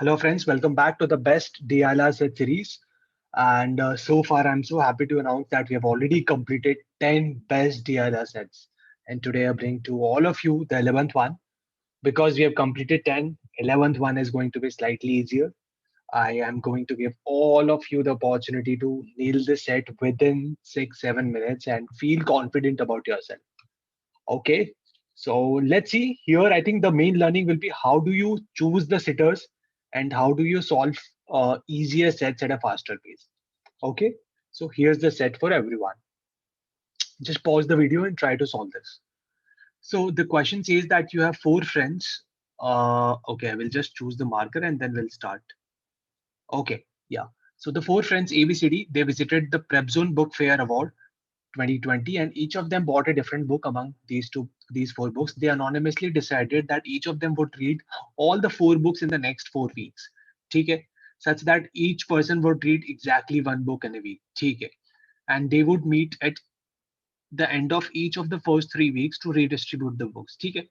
Hello, friends. Welcome back to the best DLR set series. And so far, I'm so happy to announce that we have already completed 10 best DLR sets. And today, I bring to all of you the 11th one. Because we have completed 10, 11th one is going to be slightly easier. I am going to give all of you the opportunity to nail the set within 6, 7 minutes and feel confident about yourself. Okay. So let's see here. I think the main learning will be how do you choose the sitters and how do you solve easier sets at a faster pace. Okay. So here's the set for everyone. Just pause the video and try to solve this. So the question says that you have four friends. Okay, I will just choose the marker and then we'll start. Okay. Yeah. So the four friends ABCD, they visited the PrepZone Book Fair Award 2020, and each of them bought a different book among these four books. They anonymously decided that each of them would read all the four books in the next 4 weeks. Okay, such that each person would read exactly one book in a week. Okay, and they would meet at the end of each of the first 3 weeks to redistribute the books. Okay,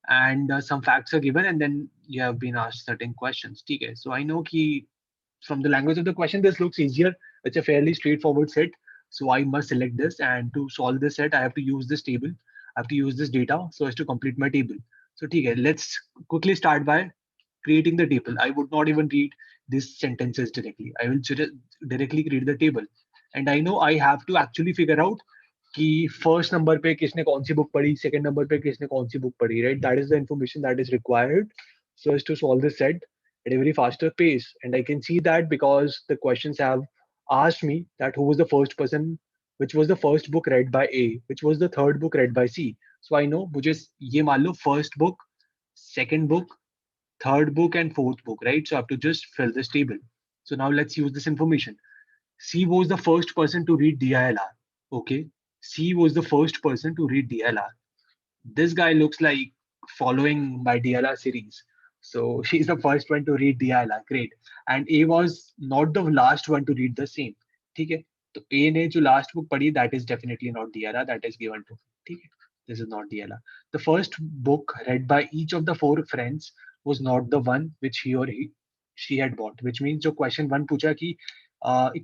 and some facts are given, and then you have been asked certain questions. Okay, so I know ki from the language of the question, this looks easier. It's a fairly straightforward set. So I must select this, and to solve this set, I have to use this table. I have to use this data so as to complete my table. So okay, let's quickly start by creating the table. I would not even read these sentences directly. I will just directly create the table. And I know I have to actually figure out कि first number पे किसने कौन सी book पढ़ी, second number पे किसने कौन सी book पढ़ी, right? That is the information that is required so as to solve this set at a very faster pace. And I can see that because the questions have asked me that who was the first person, which was the first book read by A, which was the third book read by C. So I know मुझे ये मान लो first book, second book, third book and fourth book, right? So I have to just fill this table. So now let's use this information. C was the first person to read DILR. Okay. C was the first person to read DLR. This guy looks like following my DLR series. So she's the first one to read DLR. Great. And A was not the last one to read the same. ठीक है. तो A ने जो last book पढ़ी, that is definitely not DLR. That is given to. ठीक है. This is not DLR. The first book read by each of the four friends was not the one which he or she had bought. Which means जो question one पूछा कि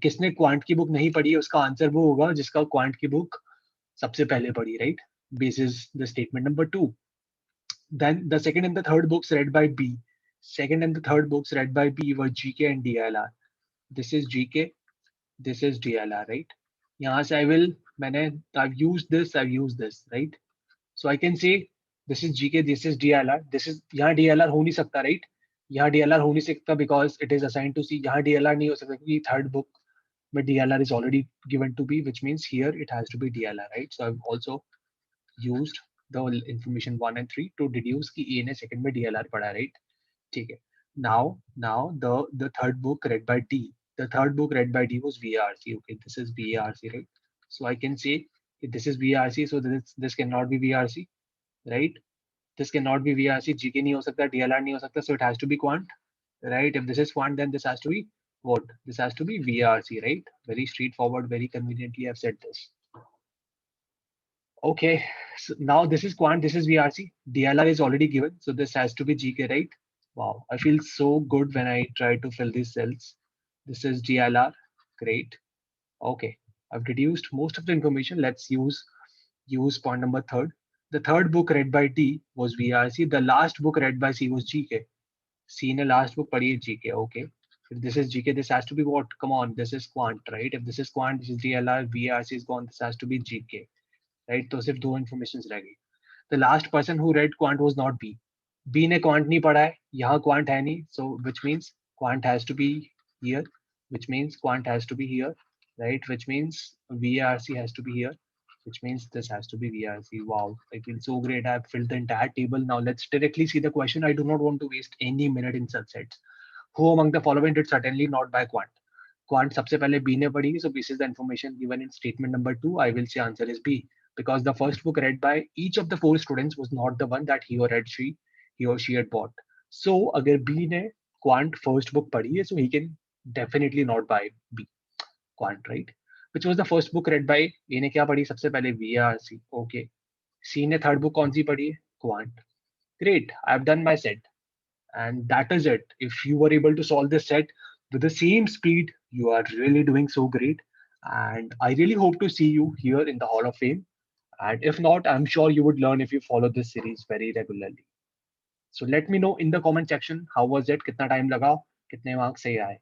किसने quant की book नहीं पढ़ी, उसका आंसर वो होगा जिसका क्वांट की बुक सबसे पहले पढ़ी, right? Basis the statement number two. Then the second and the third books read by B. Second and the third books read by B were GK and DLR. This is GK. This is DLR, right? यहाँ से I will I've used this, right? So I can say this is GK, this is DLR. This is यहाँ DLR हो नहीं सकता, right? यहाँ DLR हो नहीं सकता because it is assigned to C. यहाँ DLR नहीं हो सकता क्योंकि third book but DLR is already given to B, which means here it has to be DLR, right? So I've also used the information 1 and 3 to deduce कि A ने second में DLR पढ़ा, right? ठीक है. Now the third book read by D. The third book read by D was VRC. Okay, this is VRC, right? So I can say this is VRC, so this cannot be VRC, right? This cannot be VRC. GK नहीं हो सकता, DLR नहीं हो सकता, so it has to be quant, right? If this is quant, then this has to be what? This has to be VRC, right? Very straightforward, very conveniently I've said this. Okay, so now this is quant, this is VRC. DLR is already given, so this has to be GK, right? Wow, I feel so good when I try to fill these cells. This is DLR, great. Okay, I've reduced most of the information. Let's use point number third. The third book read by D was VRC. The last book read by C was GK. C ने last book पढ़ी है GK. Okay, if this is GK, this has to be what? Come on, this is quant, right? If this is quant, this is DLR. VRC is gone. This has to be GK. Right तो सिर्फ दो information रह गई the last person who read quant was not B B ने quant नहीं पढ़ा है यहाँ क्वांट है नहीं so which means quant has to be here which means quant has to be here, right? Which means VRC has to be here, which means this has to be VRC. Wow, I feel so great. I've filled the entire table. Now let's directly see the question. I do not want to waste any minute in such sets. Who among the following did certainly not buy quant? Quant सबसे पहले B ने पढ़ी, so this is the information given in statement number 2. I will say answer is B because the first book read by each of the four students was not the one that he or she had bought. So अगर B ने quant first book पढ़ी है, so he can definitely not buy B quant, right? Which was the first book read by A ने क्या पढ़ी सबसे पहले VRC. Okay. C ने third book कौन सी पढ़ी है? Quant. Great. I've done my set. And that is it. If you were able to solve this set with the same speed, you are really doing so great. And I really hope to see you here in the Hall of Fame. And if not, I'm sure you would learn if you follow this series very regularly. So let me know in the comment section how was it, कितना time लगा, कितने marks सही आए.